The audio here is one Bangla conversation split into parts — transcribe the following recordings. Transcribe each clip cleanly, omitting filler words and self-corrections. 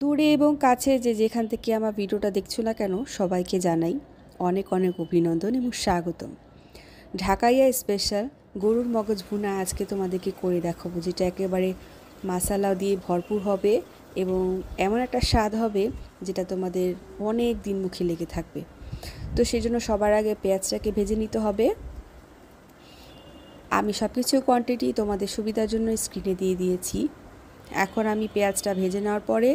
দূরে এবং কাছে যে যেখান থেকে আমার ভিডিওটা দেখছো না কেন সবাইকে জানাই অনেক অনেক অভিনন্দন এবং স্বাগতম। ঢাকাইয়া স্পেশাল গরুর মগজ ভুনা আজকে তোমাদেরকে করে দেখাবো, যেটা একেবারে মশলা দিয়ে ভরপুর হবে এবং এমন একটা স্বাদ হবে যেটা তোমাদের অনেক দিন মুখে লেগে থাকবে। তো সেই জন্য সবার আগে পেঁয়াজটাকে ভেজে নিতে হবে। আমি সব কিছু কোয়ান্টিটি তোমাদের সুবিধার জন্য স্ক্রিনে দিয়ে দিয়েছি। এখন আমি পেঁয়াজটা ভেজে নেওয়ার পরে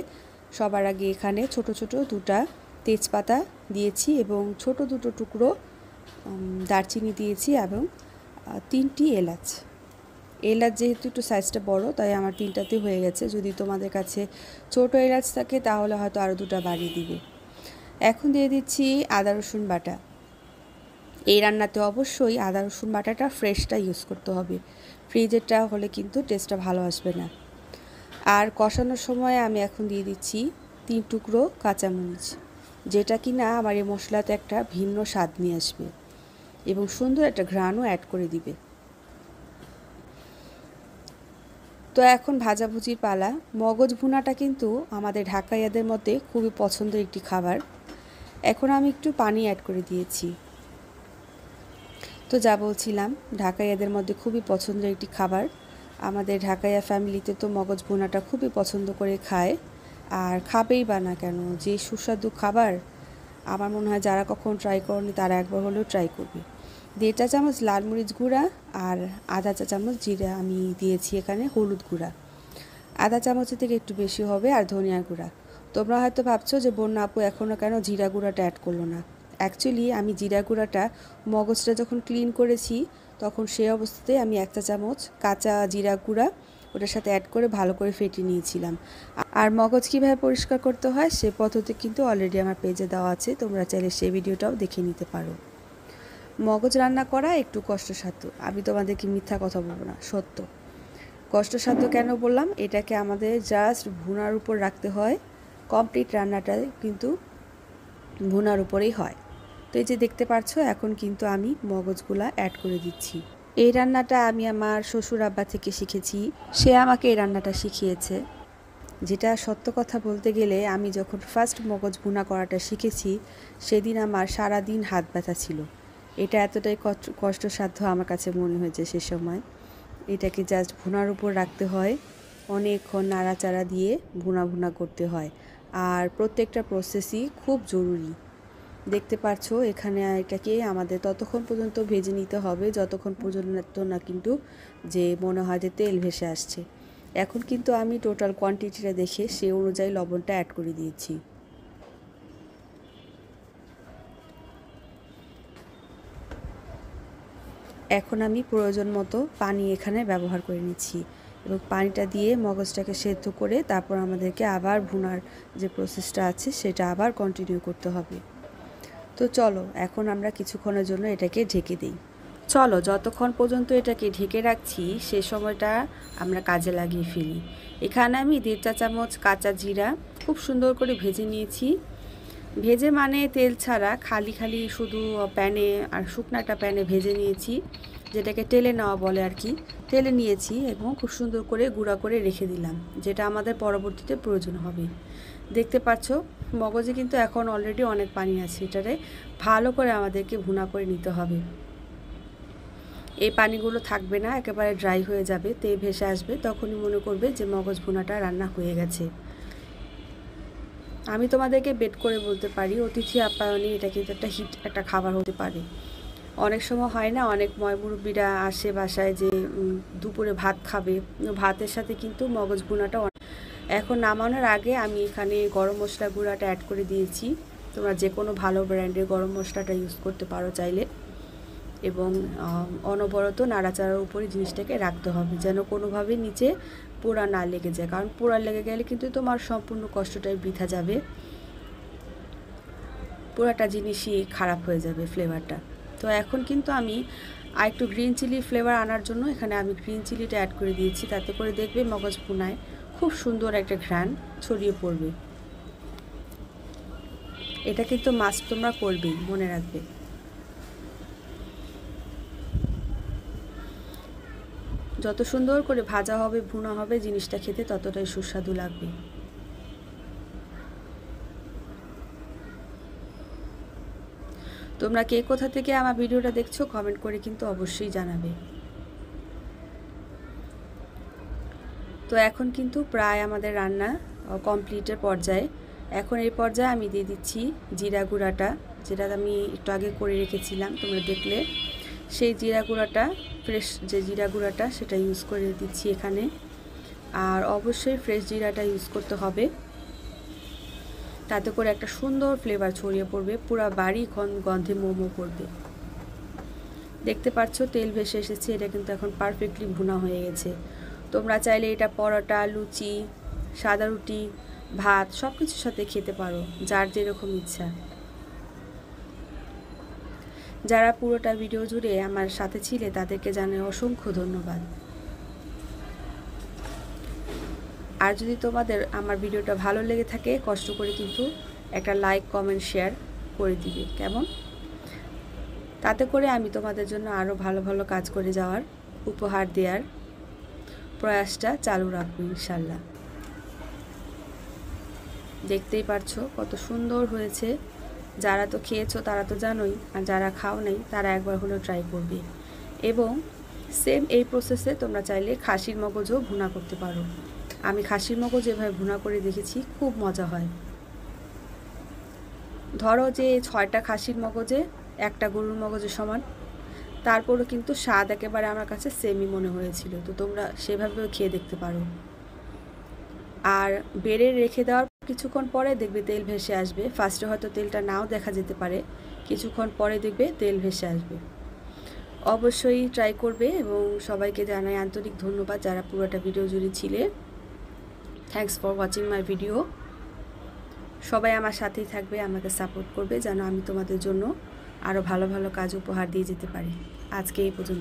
সবার আগে এখানে ছোট ছোট দুটা তেজপাতা দিয়েছি এবং ছোট দুটো টুকরো দারচিনি দিয়েছি এবং 3টি এলাচ। যেহেতু একটু সাইজটা বড় তাই আমার 3টাতে হয়ে গেছে। যদি তোমাদের কাছে ছোট এলাচ থাকে তাহলে হয়তো আরও 2টা বাড়িয়ে দিবে। এখন দিয়ে দিচ্ছি আদা রসুন বাটা। এই রান্নাতে অবশ্যই আদা রসুন বাটাটা ফ্রেশটা ইউজ করতে হবে, ফ্রিজেরটা হলে কিন্তু টেস্টটা ভালো আসবে না। আর কষানোর সময় আমি এখন দিয়ে দিচ্ছি 3 টুকরো কাঁচামরিচ, যেটা কিনা আমার এই মশলাতে একটা ভিন্ন স্বাদ নিয়ে আসবে এবং সুন্দর একটা ঘ্রাণও অ্যাড করে দিবে। তো এখন ভাজাভুজির পালা। মগজ ভুনাটা কিন্তু আমাদের ঢাকাইয়াদের মধ্যে খুবই পছন্দের একটি খাবার। এখন আমি একটু পানি অ্যাড করে দিয়েছি। তো যা বলছিলাম, ঢাকাইয়াদের মধ্যে খুবই পছন্দের একটি খাবার। আমাদের ঢাকাইয়া ফ্যামিলিতে তো মগজ ভুনাটা খুবই পছন্দ করে খায়, আর খাবেই বা না কেন। যে সুস্বাদু খাবার, আমার মনে হয় যারা কখন ট্রাই করেনি তারা একবার হলেও ট্রাই করবে। 1.5 চা চামচ লাল মরিচ গুঁড়া আর আধা চা চামচ জিরা আমি দিয়েছি এখানে হলুদ গুঁড়া, আধা চামচের থেকে একটু বেশি হবে, আর ধনিয়া গুঁড়া। তোমরা হয়তো ভাবছো যে বন্যা আপু এখনও কেন জিরা গুঁড়াটা অ্যাড করলো না। অ্যাকচুয়ালি আমি জিরা গুঁড়াটা মগজটা যখন ক্লিন করেছি তখন সেই অবস্থাতে আমি 1 চা চামচ কাঁচা জিরা গুঁড়া ওটার সাথে অ্যাড করে ভালো করে ফেটে নিয়েছিলাম। আর মগজ কীভাবে পরিষ্কার করতে হয় সে পদ্ধতি কিন্তু অলরেডি আমার পেজে দেওয়া আছে, তোমরা চাইলে সেই ভিডিওটাও দেখে নিতে পারো। মগজ রান্না করা একটু কষ্টসাধ্য, আমি তোমাদেরকে মিথ্যা কথা বলবো না, সত্য। কষ্টসাধ্য কেন বললাম? এটাকে আমাদের জাস্ট ভুনার উপর রাখতে হয়। কমপ্লিট রান্নাটা কিন্তু ভুনার উপরেই হয়। তো এই যে দেখতে পাচ্ছ, এখন কিন্তু আমি মগজগুলা অ্যাড করে দিচ্ছি। এই রান্নাটা আমি আমার শ্বশুর আব্বা থেকে শিখেছি, সে আমাকে এই রান্নাটা শিখিয়েছে। যেটা সত্য কথা বলতে গেলে, আমি যখন ফার্স্ট মগজ ভুনা করাটা শিখেছি সেদিন আমার সারা দিন হাত ব্যথা ছিল। এটা এতটাই কষ্টসাধ্য আমার কাছে মনে হয়েছে সে সময়। এটাকে জাস্ট ভুনার উপর রাখতে হয়, অনেকক্ষণ নাড়াচাড়া দিয়ে ভুনা ভুনা করতে হয়, আর প্রত্যেকটা প্রসেসই খুব জরুরি। দেখতে পাচ্ছ এখানে এটাকে আমাদের ততক্ষণ পর্যন্ত ভেজে নিতে হবে যতক্ষণ পর্যন্ত না কিন্তু যে মনে হয় যে তেল ভেসে আসছে। এখন কিন্তু আমি টোটাল কোয়ান্টিটিটা দেখে সে অনুযায়ী লবণটা অ্যাড করে দিয়েছি। এখন আমি প্রয়োজন মতো পানি এখানে ব্যবহার করে নিচ্ছি এবং পানিটা দিয়ে মগজটাকে সেদ্ধ করে তারপর আমাদেরকে আবার ভুনার যে প্রসেসটা আছে সেটা আবার কন্টিনিউ করতে হবে। তো চলো এখন আমরা কিছুক্ষণের জন্য এটাকে ঢেকে দিই। চলো যতক্ষণ পর্যন্ত এটাকে ঢেকে রাখছি সে সময়টা আমরা কাজে লাগিয়ে ফেলি। এখানে আমি 1.5 চা চামচ কাঁচা জিরা খুব সুন্দর করে ভেজে নিয়েছি। ভেজে মানে তেল ছাড়া, খালি খালি শুধু প্যানে আর শুকনাটা প্যানে ভেজে নিয়েছি, যেটাকে টেলে নেওয়া বলে আর কি। টেলে নিয়েছি এবং খুব সুন্দর করে গুঁড়া করে রেখে দিলাম, যেটা আমাদের পরবর্তীতে প্রয়োজন হবে। দেখতে পাচ্ছ মগজে কিন্তু এখন অলরেডি অনেক পানি আছে, এটারে ভালো করে আমাদেরকে ভুনা করে নিতে হবে। এই পানিগুলো থাকবে না, একেবারে ড্রাই হয়ে যাবে, তেল ভেসে আসবে, তখনই মনে করবে যে মগজ ভুনাটা রান্না হয়ে গেছে। আমি তোমাদেরকে বেট করে বলতে পারি, অতিথি আপ্যায়নে এটা কিন্তু একটা হিট একটা খাবার হতে পারে। অনেক সময় হয় না, অনেক ময়মুরব্বীরা আসে বাসায় যে দুপুরে ভাত খাবে, ভাতের সাথে কিন্তু মগজ ভুনাটা। এখন নামানোর আগে আমি এখানে গরম মশলা গুঁড়াটা অ্যাড করে দিয়েছি। তোমরা যে কোনো ভালো ব্র্যান্ডের গরম মশলাটা ইউজ করতে পারো চাইলে, এবং অনবরত নাড়াচাড়ার উপরে জিনিসটাকে রাখতে হবে যেন কোনোভাবে নিচে পোড়া না লেগে যায়, কারণ পোড়া লেগে গেলে কিন্তু তোমার সম্পূর্ণ কষ্টটাই বৃথা যাবে, পুরাটা জিনিসই খারাপ হয়ে যাবে ফ্লেভারটা। তো এখন কিন্তু আমি আর একটু গ্রিন চিলি ফ্লেভার আনার জন্য এখানে আমি গ্রিন চিলিটা অ্যাড করে দিয়েছি, তাতে করে দেখবে মগজ ভুনায় খুব সুন্দর একটা ঘ্রাণ ছড়িয়ে পড়বে। এটা কিন্তু মাস্ট তোমরা করবেই, মনে রাখবে। যত সুন্দর করে ভাজা হবে ভুনা হবে জিনিসটা খেতে ততটাই সুস্বাদু লাগবে। তোমরা কে কোথা থেকে আমার ভিডিওটা দেখছো কমেন্ট করে কিন্তু অবশ্যই জানাবে। তো এখন কিন্তু প্রায় আমাদের রান্না কমপ্লিটের পর্যায়ে। এখন এই পর্যায়ে আমি দিয়ে দিচ্ছি জিরা গুঁড়াটা, যেটা আমি একটু আগে করে রেখেছিলাম, তোমরা দেখলে। সেই জিরা গুঁড়াটা, ফ্রেশ যে জিরা গুঁড়াটা, সেটা ইউজ করে দিচ্ছি এখানে। আর অবশ্যই ফ্রেশ জিরাটা ইউজ করতে হবে, তাতে করে একটা সুন্দর ফ্লেভার ছড়িয়ে পড়বে, পুরো বাড়ি গন্ধে মোমো করবে। দেখতে পাচ্ছ তেল ভেসে এসেছে, এটা কিন্তু এখন পারফেক্টলি ভুনা হয়ে গেছে। তোমরা চাইলে এটা পরোটা, লুচি, সাদা রুটি, ভাত সব কিছুর সাথে খেতে পারো, যার যেরকম ইচ্ছা। যারা পুরোটা ভিডিও জুড়ে আমার সাথে ছিলে তাদেরকে জানাই অসংখ্য ধন্যবাদ। আর যদি তোমাদের আমার ভিডিওটা ভালো লেগে থাকে, কষ্ট করে কিন্তু একটা লাইক, কমেন্ট, শেয়ার করে দিবে, কেমন? তাতে করে আমি তোমাদের জন্য আরও ভালো ভালো কাজ করে যাওয়ার, উপহার দেওয়ার প্রয়াসটা চালু রাখবো ইনশাল্লাহ। দেখতেই পারছো কত সুন্দর হয়েছে। যারা তো খেয়েছো তারা তো জানোই, আর যারা খাও নাই তারা একবার হলেও ট্রাই করবে। এবং সেম এই প্রসেসে তোমরা চাইলে খাসির মগজও ভুনা করতে পারো। আমি খাসির মগজ এভাবে ভুনা করে দেখেছি, খুব মজা হয়। ধরো যে 6টা খাসির মগজে একটা গরুর মগজের সমান, তারপরও কিন্তু স্বাদ একেবারে আমার কাছে সেমই মনে হয়েছিল। তো তোমরা সেভাবেও খেয়ে দেখতে পারো। আর বেড়ে রেখে দেওয়ার কিছুক্ষণ পরে দেখবে তেল ভেসে আসবে। ফার্স্টে হয়তো তেলটা নাও দেখা যেতে পারে, কিছুক্ষণ পরে দেখবে তেল ভেসে আসবে। অবশ্যই ট্রাই করবে। এবং সবাইকে জানাই আন্তরিক ধন্যবাদ যারা পুরোটা ভিডিও জুড়ে ছিলে। Thanks for watching my video. সবাই আমার সাথেই থাকবে, আমাকে সাপোর্ট করবে, যেন আমি তোমাদের জন্য আরও ভালো ভালো কাজ উপহার দিয়ে যেতে পারি। আজকে এই পর্যন্ত।